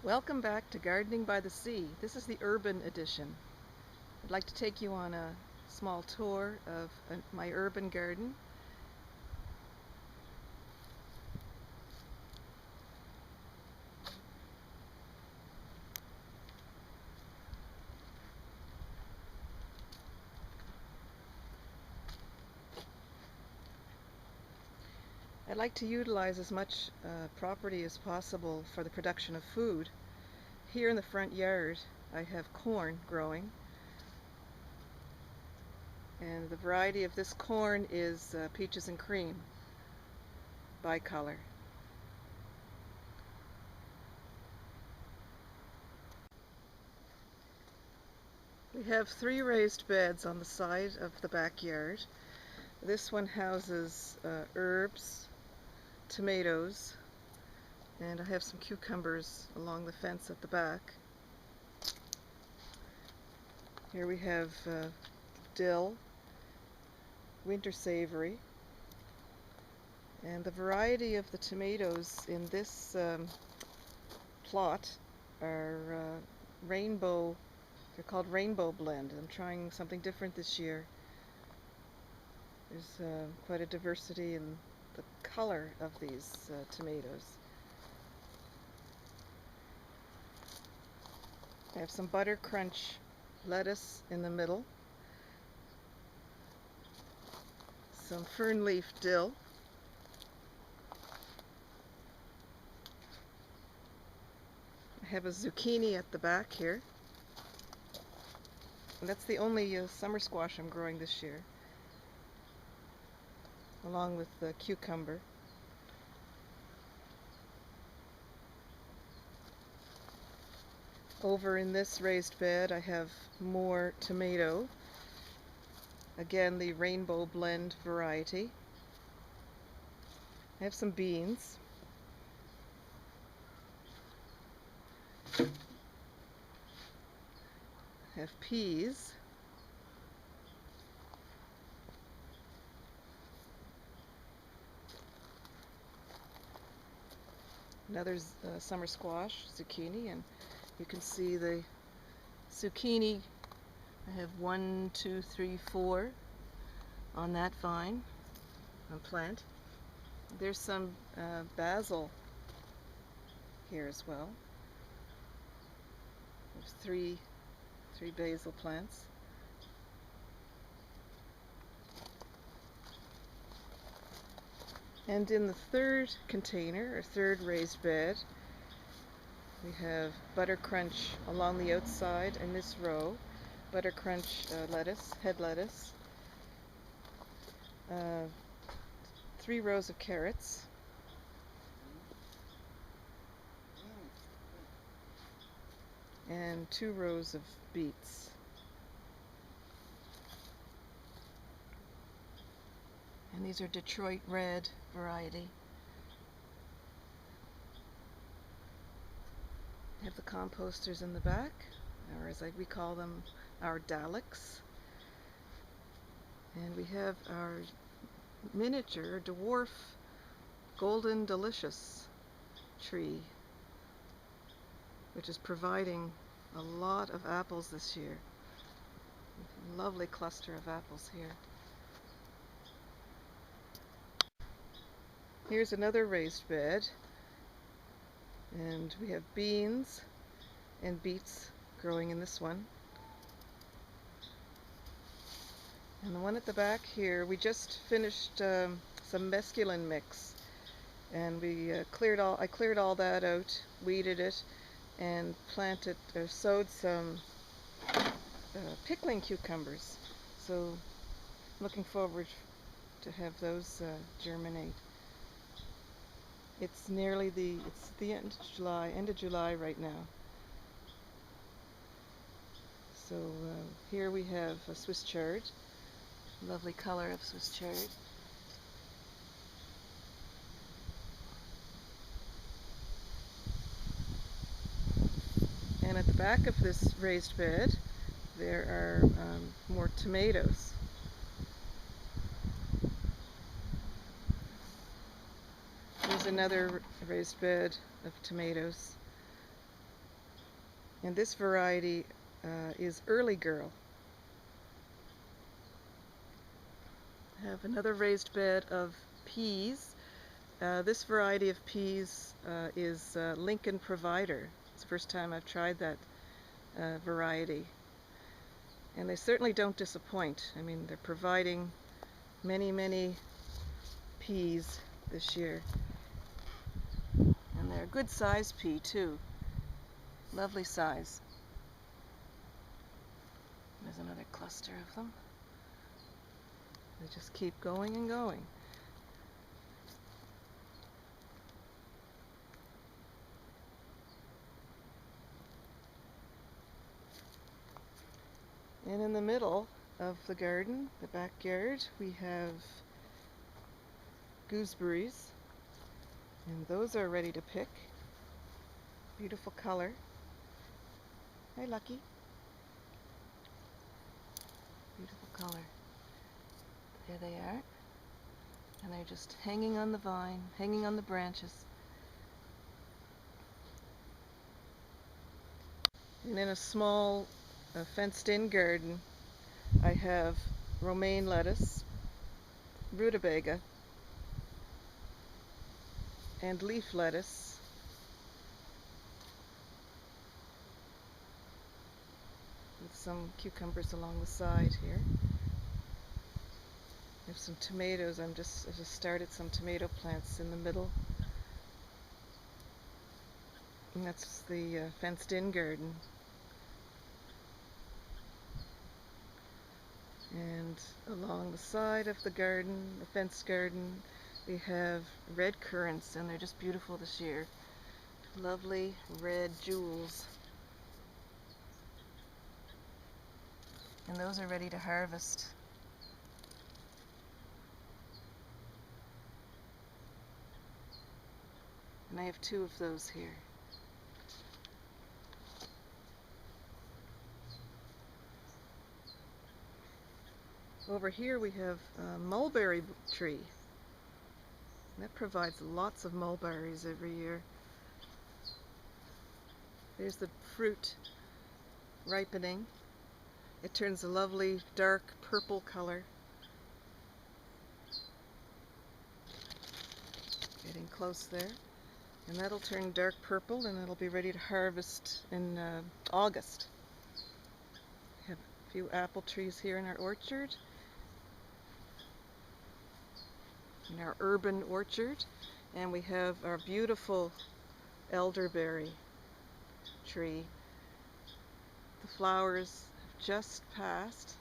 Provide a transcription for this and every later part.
Welcome back to Gardening by the Sea. This is the urban edition. I'd like to take you on a small tour of my urban garden. I'd like to utilize as much property as possible for the production of food. Here in the front yard I have corn growing, and the variety of this corn is peaches and cream bicolor. We have 3 raised beds on the side of the backyard. This one houses herbs, tomatoes, and I have some cucumbers along the fence at the back. Here we have dill, winter savory, and the variety of the tomatoes in this plot are rainbow. They're called rainbow blend. I'm trying something different this year. There's quite a diversity in the color of these tomatoes. I have some butter crunch lettuce in the middle, some fern leaf dill, I have a zucchini at the back here, and that's the only summer squash I'm growing this year, along with the cucumber. Over in this raised bed I have more tomato, again the rainbow blend variety. I have some beans. I have peas. Another summer squash, zucchini, and you can see the zucchini. I have 1, 2, 3, 4 on that vine, on plant. There's some basil here as well. There's three basil plants. And in the third container, or third raised bed, we have butter crunch along the outside in this row, butter crunch lettuce, head lettuce, 3 rows of carrots, and 2 rows of beets. And these are Detroit Red variety. I have the composters in the back, or as we call them, our Daleks. And we have our miniature dwarf golden delicious tree, which is providing a lot of apples this year. Lovely cluster of apples here. Here's another raised bed, and we have beans and beets growing in this one. And the one at the back here, we just finished some mesclun mix, and we I cleared all that out, weeded it, and planted or sowed some pickling cucumbers. So I'm looking forward to have those germinate. It's nearly the end of July right now. So here we have a Swiss chard, lovely color of Swiss chard. And at the back of this raised bed there are more tomatoes. Here's another raised bed of tomatoes. And this variety is Early Girl. I have another raised bed of peas. This variety of peas is Lincoln Provider. It's the first time I've tried that variety. And they certainly don't disappoint. I mean, they're providing many peas this year. And they're a good size pea too. Lovely size. There's another cluster of them. They just keep going and going. And in the middle of the garden, the backyard, we have gooseberries, and those are ready to pick. Beautiful color. Hi, Lucky. Beautiful color. There they are. And they're just hanging on the vine, hanging on the branches. And in a small fenced-in garden, I have romaine lettuce, rutabaga, and leaf lettuce. With some cucumbers along the side here. I have some tomatoes. I just started some tomato plants in the middle. And that's the fenced-in garden. And along the side of the garden, the fenced garden, we have red currants, and they're just beautiful this year. Lovely red jewels. And those are ready to harvest. And I have 2 of those here. Over here we have a mulberry tree. That provides lots of mulberries every year. There's the fruit ripening. It turns a lovely dark purple color. Getting close there. And that'll turn dark purple, and it'll be ready to harvest in August. We have a few apple trees here in our orchard. In our urban orchard. And we have our beautiful elderberry tree. The flowers have just passed.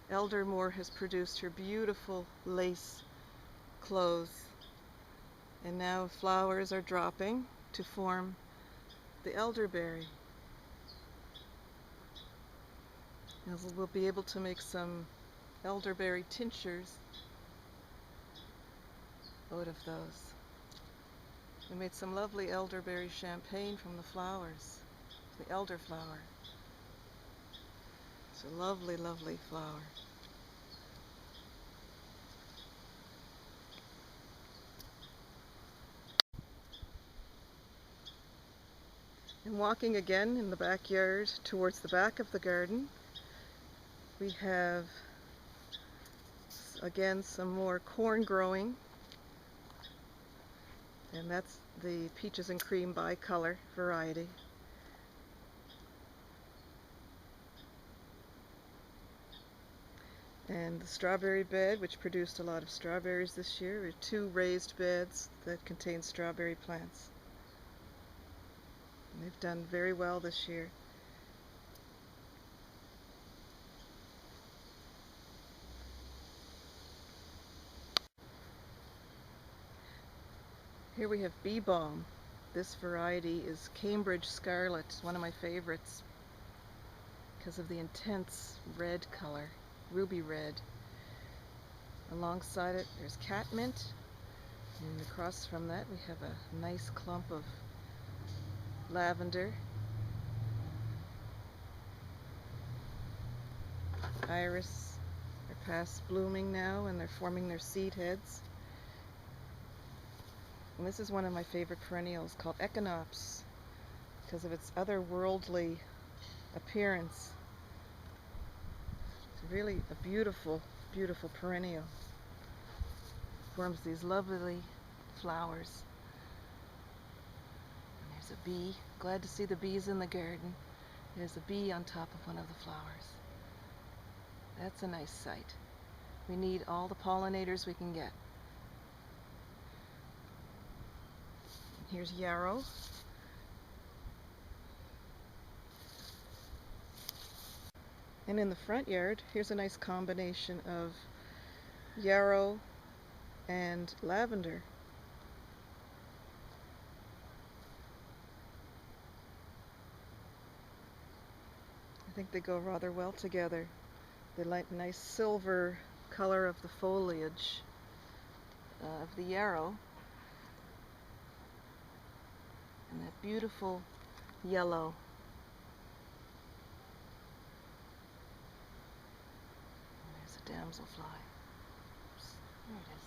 Eldermore has produced her beautiful lace clothes, and now flowers are dropping to form the elderberry. And we'll be able to make some elderberry tinctures out of those. We made some lovely elderberry champagne from the flowers, the elderflower. It's a lovely, lovely flower. And walking again in the backyard towards the back of the garden, we have again some more corn growing, and that's the peaches and cream bicolor variety. And the strawberry bed, which produced a lot of strawberries this year. We have 2 raised beds that contain strawberry plants. And they've done very well this year. Here we have bee balm. This variety is Cambridge Scarlet, one of my favorites because of the intense red color, ruby red. Alongside it there's catmint, and across from that we have a nice clump of lavender. Iris are past blooming now, and they're forming their seed heads. And this is one of my favorite perennials called Echinops because of its otherworldly appearance. It's really a beautiful, beautiful perennial. Forms these lovely flowers. And there's a bee. Glad to see the bees in the garden. There's a bee on top of one of the flowers. That's a nice sight. We need all the pollinators we can get. Here's yarrow. And in the front yard, here's a nice combination of yarrow and lavender. I think they go rather well together. They like nice silver color of the foliage of the yarrow, and that beautiful yellow. And there's a damselfly. Oops, there it is.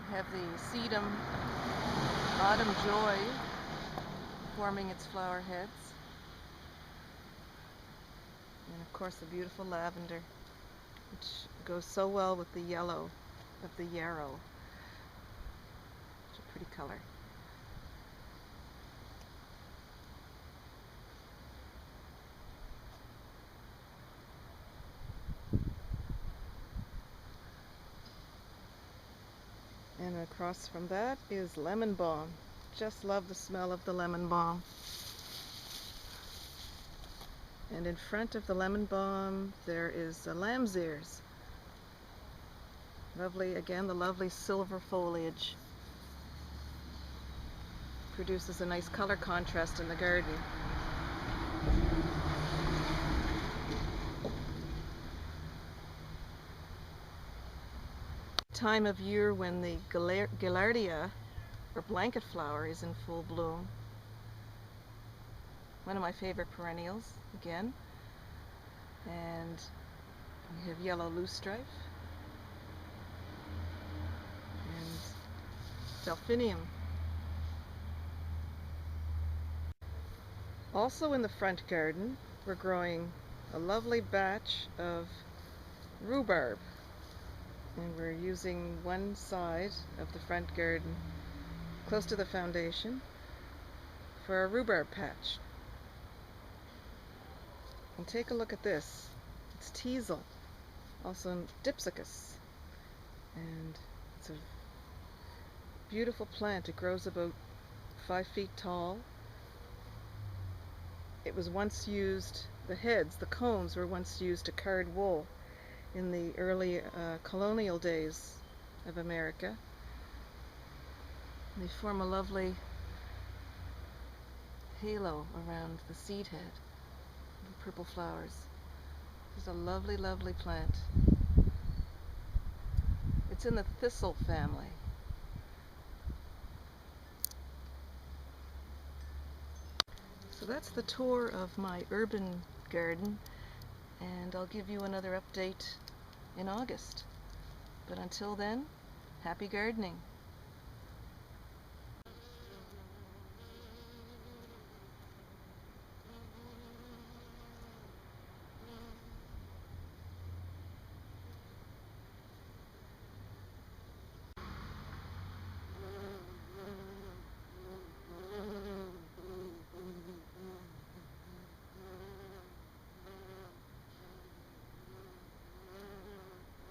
We have the sedum autumn joy forming its flower heads. And of course the beautiful lavender, which goes so well with the yellow of the yarrow. It's a pretty color. And across from that is lemon balm. Just love the smell of the lemon balm. And in front of the lemon balm there is lamb's ears. Lovely, again, the lovely silver foliage produces a nice color contrast in the garden. Time of year when the gaillardia, or blanket flower, is in full bloom. One of my favorite perennials, again. And we have yellow loosestrife and delphinium. Also in the front garden, we're growing a lovely batch of rhubarb. And we're using one side of the front garden, close to the foundation, for a rhubarb patch. And take a look at this. It's teasel, also dipsacus. And it's a beautiful plant. It grows about 5 feet tall. It was once used, the heads, the cones were once used to card wool in the early colonial days of America. They form a lovely halo around the seed head, the purple flowers. It's a lovely, lovely plant. It's in the thistle family. So that's the tour of my urban garden, and I'll give you another update in August. But until then, happy gardening.